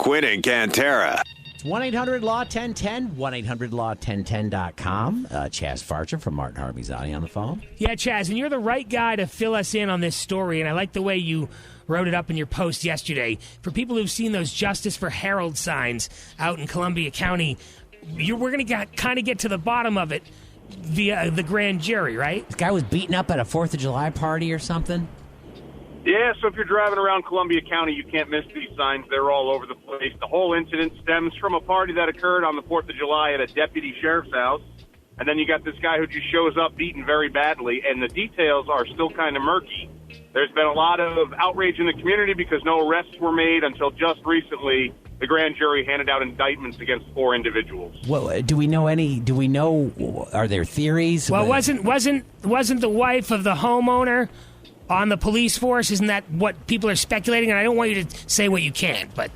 Quinn and Cantera. 1-800-LAW-1010, 1-800-LAW-1010.com. Chaz Farcher from Martin Harvey's Audi on the phone. Yeah, Chaz, and you're the right guy to fill us in on this story, and I like the way you wrote it up in your post yesterday. For people who've seen those Justice for Harold signs out in Columbia County, we're going to kind of get to the bottom of it via the grand jury, right? This guy was beaten up at a 4th of July party or something? Yeah, so if you're driving around Columbia County, you can't miss these signs. They're all over the place. The whole incident stems from a party that occurred on the 4th of July at a deputy sheriff's house. And then you got this guy who just shows up beaten very badly, and the details are still kind of murky. There's been a lot of outrage in the community because no arrests were made until just recently. The grand jury handed out indictments against 4 individuals. Well, do we know? Are there theories? Well, wasn't the wife of the homeowner on the police force? Isn't that what people are speculating? And I don't want you to say what you can't, but...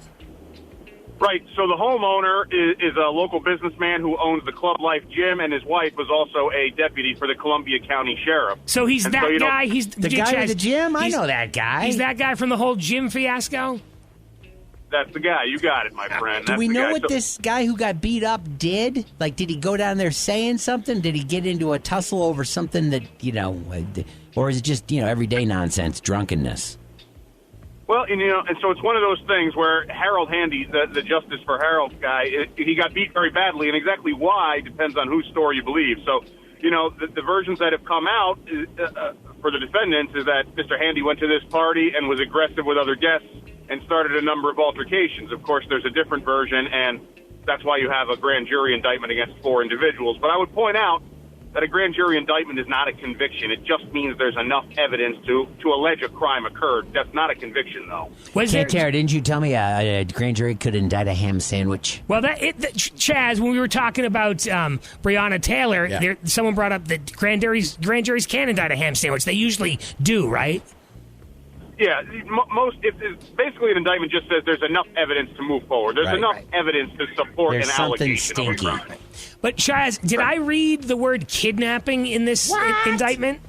Right, so the homeowner is a local businessman who owns the Club Life Gym, and his wife was also a deputy for the Columbia County Sheriff. So he's that guy? He's the guy at the gym? I know that guy. He's that guy from the whole gym fiasco? That's the guy. You got it, my friend. Do we know what this guy who got beat up did? Like, did he go down there saying something? Did he get into a tussle over something that, or is it just, everyday nonsense, drunkenness? Well, and so it's one of those things where Harold Handy, the Justice for Harold guy, he got beat very badly, and exactly why depends on whose story you believe. So, the versions that have come out for the defendants is that Mr. Handy went to this party and was aggressive with other guests and started a number of altercations. Of course, there's a different version, and that's why you have a grand jury indictment against 4 individuals. But I would point out that a grand jury indictment is not a conviction. It just means there's enough evidence to allege a crime occurred. That's not a conviction, though. Tara, didn't you tell me a grand jury could indict a ham sandwich? Well, Chaz, when we were talking about Breonna Taylor, someone brought up that grand juries can indict a ham sandwich. They usually do, right? Yeah, basically an indictment just says there's enough evidence to move forward. There's enough evidence to support an allegation of a crime. But, Chaz, did I read the word kidnapping in this indictment?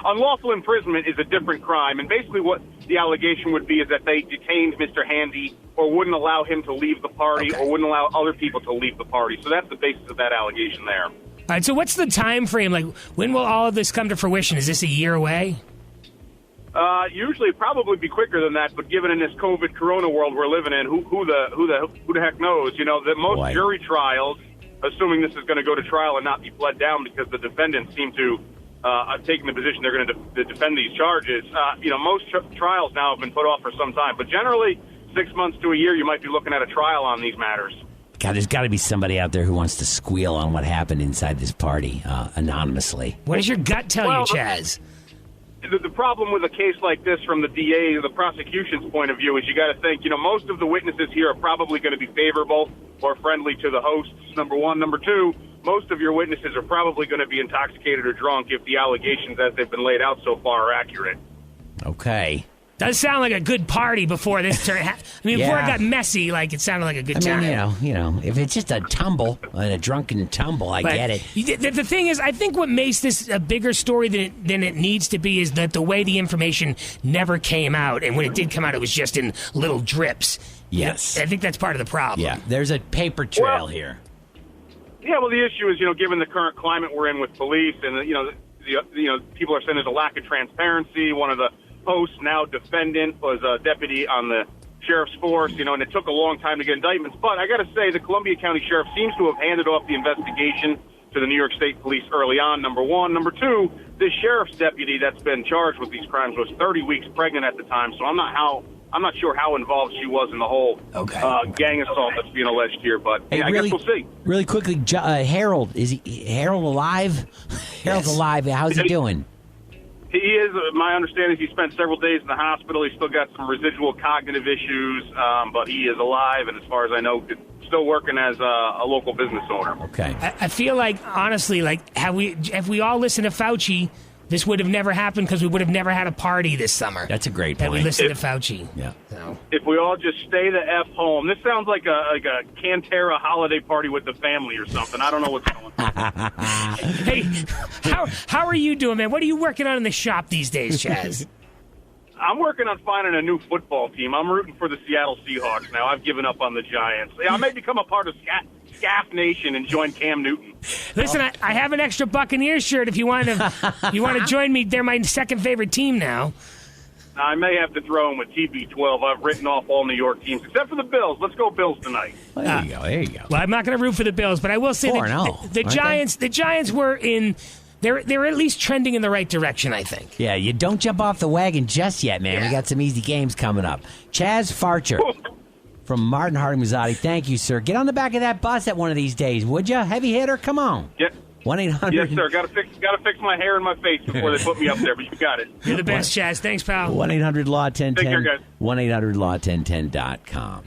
Unlawful imprisonment is a different crime, and basically what the allegation would be is that they detained Mr. Handy or wouldn't allow him to leave the party or wouldn't allow other people to leave the party. So that's the basis of that allegation there. All right, so what's the time frame? Like, when will all of this come to fruition? Is this a year away? Usually probably be quicker than that, but given in this COVID corona world we're living in, who the heck knows? That most jury trials, assuming this is going to go to trial and not be bled down because the defendants seem to have taken the position they're going to defend these charges. Most trials now have been put off for some time, but generally 6 months to a year you might be looking at a trial on these matters. God, there's got to be somebody out there who wants to squeal on what happened inside this party anonymously. What does your gut tell you, Chaz? The problem with a case like this from the DA, the prosecution's point of view, is you got to think, most of the witnesses here are probably going to be favorable or friendly to the hosts, number one. Number two, most of your witnesses are probably going to be intoxicated or drunk if the allegations as they've been laid out so far are accurate. Okay. Does sound like a good party before this turned. Before it got messy, it sounded like a good time. If it's just a tumble, a drunken tumble, I get it. The thing is, I think what makes this a bigger story than it needs to be is that the way the information never came out, and when it did come out, it was just in little drips. Yes, I think that's part of the problem. Yeah, there's a paper trail here. Yeah, well, the issue is, given the current climate we're in with police, and people are saying there's a lack of transparency. One of the host, now defendant, was a deputy on the sheriff's force, and it took a long time to get indictments. But I got to say, the Columbia County Sheriff seems to have handed off the investigation to the New York State Police early on, number one. Number two, this sheriff's deputy that's been charged with these crimes was 30 weeks pregnant at the time, so I'm not sure how involved she was in the whole gang assault that's being alleged here, but I guess we'll see. Really quickly, Harold, is Harold alive? Harold's alive. How's he doing? He is. My understanding is he spent several days in the hospital. He's still got some residual cognitive issues, but he is alive, and as far as I know, still working as a local business owner. Okay. I feel like, honestly, if we all listened to Fauci, this would have never happened because we would have never had a party this summer. That's a great point. That we listened to Fauci. Yeah. So. If we all just stay the F home. This sounds like a Cantera holiday party with the family or something. I don't know what's going on. Hey, how are you doing, man? What are you working on in the shop these days, Chaz? I'm working on finding a new football team. I'm rooting for the Seattle Seahawks now. I've given up on the Giants. I may become a part of Scaff Nation and join Cam Newton. Listen, I have an extra Buccaneers shirt if you want to join me. They're my second favorite team now. I may have to throw in with TB12. I've written off all New York teams except for the Bills. Let's go Bills tonight. Well, there you go. There you go. Well, I'm not going to root for the Bills, but I will say the Giants. The Giants were in. They're at least trending in the right direction, I think. Yeah, you don't jump off the wagon just yet, man. Yeah. We got some easy games coming up. Chaz Farcher from Martin Harding Mazzotti. Thank you, sir. Get on the back of that bus at one of these days, would you? Heavy hitter, come on. Yeah. 1-800. Yes, sir. Got to fix my hair and my face before they put me up there, but you got it. You're the best, Chaz. Thanks, pal. 1-800-LAW-1010. Take care, guys. 1-800-LAW-1010.com.